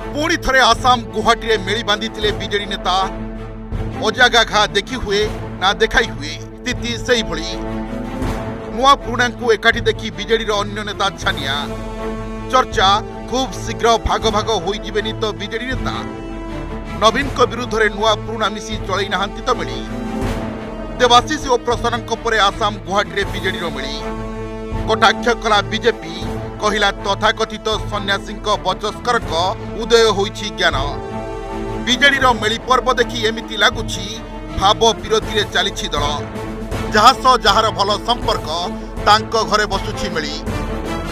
पुणी थरे आसाम गुवाहाटी में मेली बांधी बीजेडी नेता अजागा घा देखी हुए ना देखाई हुए स्थिति से भली नुआ पुराणा को एकाठी देखी बीजेडी अन्य नेता छानिया चर्चा खूब शीघ्र भाग भाग हो जीवेनी तो बीजेडी नेता नवीन को विरुद्ध में नुआ पुराणा मिसी चलई नाहांती तो मिली देवाशीष और प्रसन्न परे आसाम गुवाहाटी में बीजेडी मिली कटाक्ष कला बीजेपी कहिला तथाकथित सन्यासी बचस्कर उदय होइछि ज्ञान बीजेडी मेली पर्व देखी एमिति लागुछि भाव विरोधी चली दल जहाँ सह जार भल संपर्क तांको घरे बसुछि मेली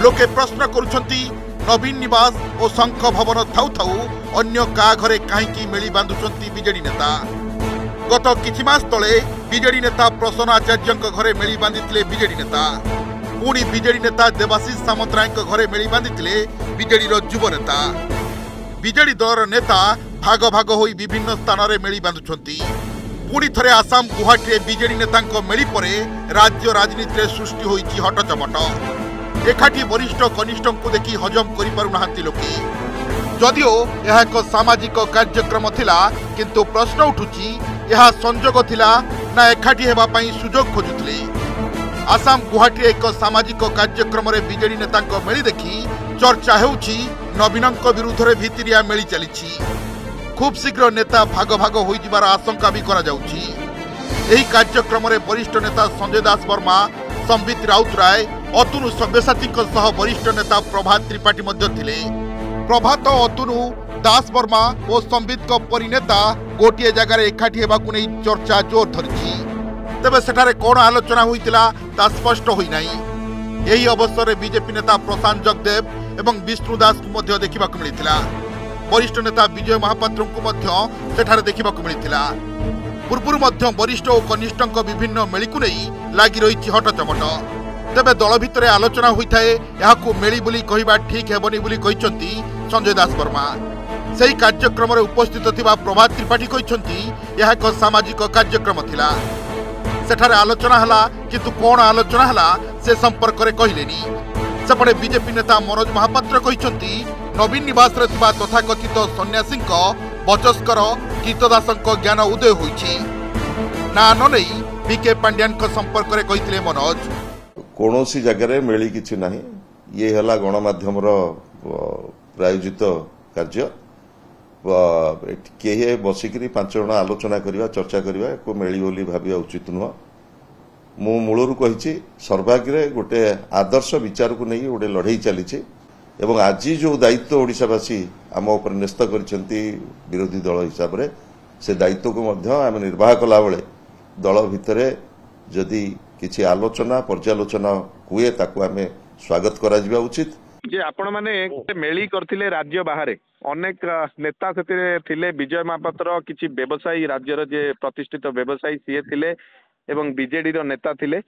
लोके प्रश्न करुछंती नवीन निवास और शंख भवन थाउ थाउ अन्य का घरे काहींकी मेली बांधुछंती बीजेडी नेता गत किछि मास तले बीजेडी नेता प्रसन्न आचार्य घरे मेली बांधिथिले बीजेडी नेता पुणी बीजेडी नेता देवाशीष सामंतराय घरे मेली बांधिथिले बीजेडी युव नेता बीजेडी दलर नेता भाग भाग होई विभिन्न स्थान में मेली बांधुछंती पुणी थरे आसाम गुवाहाटी बीजेडी नेता मेली परे राज्य राजनीति में सृष्टि होईछि हटचमट एकाठी वरिष्ठ कनिष्ठ को देखी हजम करि पारु नाहांती लोके जदिओ यह एक सामाजिक कार्यक्रम थिला किंतु प्रश्न उठुछि यह संजोग थिला ना एकाठी हेबा पई सुजोग खोजुथले आसाम गुवाहाटी एक सामाजिक कार्यक्रम में बीजेडी नेता मेली देखी चर्चा हेउछि नवीन विरुद्ध में भितरिया मेली चली खूब शीघ्र नेता भाग भाग हो जिबार आशंका भी करा जाउछि एही कार्यक्रम में वरिष्ठ नेता संजय दास वर्मा संबित राउतराय अतुनु सब्यसाची सह वरिष्ठ नेता प्रभात त्रिपाठी मध्य थिले प्रभात अतुनु दास वर्मा और संबित परी नेता गोटे जगार एकाठी हेबाकु नै चर्चा जोर धरिछि तेबे सेठारे कोन आलोचना होइतिला ता स्पष्ट होई नाही एही अवसर में बीजेपी नेता प्रशांत जगदेव एवं विष्णु दास को मध्य देखिबाकु मिलितिला वरिष्ठ नेता विजय महापात्र को मध्य सेठारे देखिबाकु मिलितिला पूर्व मध्य वरिष्ठ और कनिष्ठ विभिन्न मेली को नहीं लागी रही हटचमट तेबे दल भितर आलोचना होता है यहाँ मेली बोली कहवा ठीक हेबनी बोली कहिसंती संजय दास वर्मा सही कार्यक्रम में उपस्थित थिबा प्रभात त्रिपाठी कहिसंती यह एक सामाजिक कार्यक्रम थिला सेठारे आलोचना हला किंतु कोन आलोचना हला से संपर्क रे कहिलेनी सेपटे बीजेपी नेता मनोज महापात्र कहिसंती नवीन निवास रे थिबा तथाकथित सन्यासी बचस्कर गीतदासक ज्ञान उदय होइछि ना नै बीके पांड्यान संपर्क रे कहिथिले मनोज कोनोसी जगह रे मेली किछि नाही ये हला गणमाध्यम प्रायोजित कार्य किए बसिकी 5 जन आलोचना करवा चर्चा करवा को मेली बोली भाविया उचित नुह मु मूलरू कही सर्वाग्रे गोटे आदर्श विचार को नहीं गोटे लड़ई चली एवं आज जो दायित्व ओडिशावासी आम उपर न्यस्त करछंती विरोधी दल हिसाब से से दायित्व को मध्य आम निर्वाह कला बेले दल भितरे जदि किछि आलोचना पर्यालोचना हुए ताकू आम स्वागत करा जिबा उचित जे आपण माने मेली करथिले राज्य बाहर अनेक नेता सेतिरे थिले विजय महापात्र किछि व्यवसायी राज्यर जे प्रतिष्ठित व्यवसायी सीए थिले एवं बीजेडी रो नेता थिले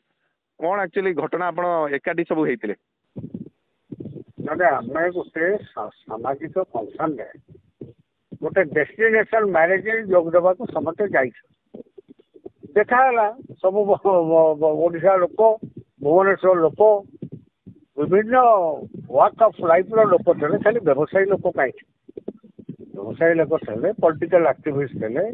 कोन एक्चुअली घटना आपण एकाडी सब हेतिले ना आमे गोटे सामाजिक फंक्शन रे गोटे डेस्टिनेशन मैरिज जोग देबा को समते जाई देखा सब ओडिशा लोक भुवनेश्वर लोक विभिन्न वाक ऑफ लाइफ लोक थे खाली व्यवसायी लोक कहीं व्यवसायी लोक थे पॉलिटिकल एक्टिविस्ट थे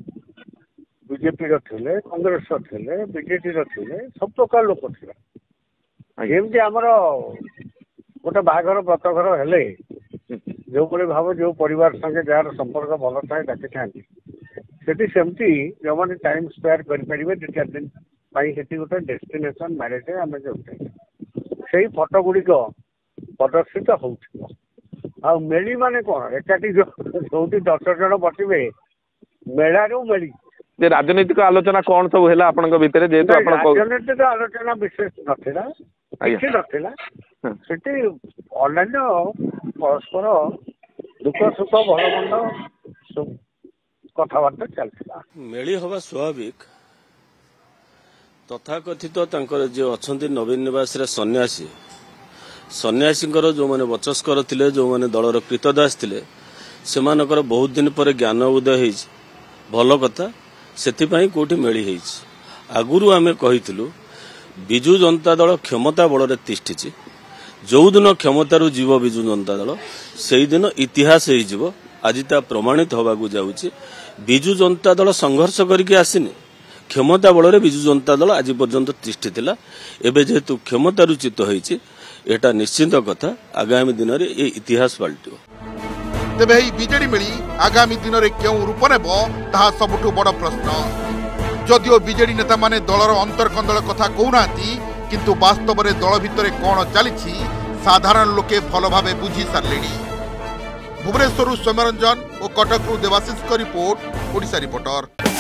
बीजेपी रे कांग्रेस रे बीजेडी रे सब प्रकार लोक थे एमती आमर गोटे बाघर व्रतघर हेले जो भाव जो परिवार संगे जार संपर्क भल थाए डाकी था सेमती जो मैंने टाइम स्पेयर करेंगे 2-4 दिन गोटे डेस्टिनेशन मैरिज आम जो से फोटो गुड़िक प्रदर्शित हो मेली माने कौन एकाठी जो 10 जन बसवे मेलारू मेली राजनीतिक आलोचना कौन सब है आपन भितर जेहेतु राजनीतिक आलोचना विशेष नथिला किसी नथिला सेठी अन्य परस्पर दुख सुख भल मंद कथबार्ता चलता मेली हवा स्वाभाविक तथाकथित जो अच्छा नवीन निवास सन्यासी जो मैंने बचस्कर थिले जो मैंने दलर कृतदास थिले सेमानकर बहुत दिन पर ज्ञान उदय भल कथा से कोठी मेली आगुरु आमे कहिथिलु विजु जनता दल क्षमता बल तिष्ठिछि जो दिन क्षमतारू जीव विजु जनता दल से दिन इतिहास हो आज ता प्रमाणित होगा जाऊँगी विजु जनता दल संघर्ष करके आसीनी क्षमता बल विजु जनता दल आज पर्यंत तिष्ठि एवं जेहेतु क्षमतारुचित होती एटा निश्चित कथा आगामी दिन में ये इतिहास पलटिव तेबे ही बीजेडी मिली आगामी दिन में क्यों रूप नेब ताहा सबुठु बड़ प्रश्न जदिओ बीजेडी नेता माने दलर अंतरकंदल कथा कहूना किंतु वास्तव में दल भितर कौन चली साधारण लोके भल भावे बुझी सारे भुवनेश्वर सौम्यरंजन और कटकरू देवाशीष रिपोर्ट ओडिशा रिपोर्टर।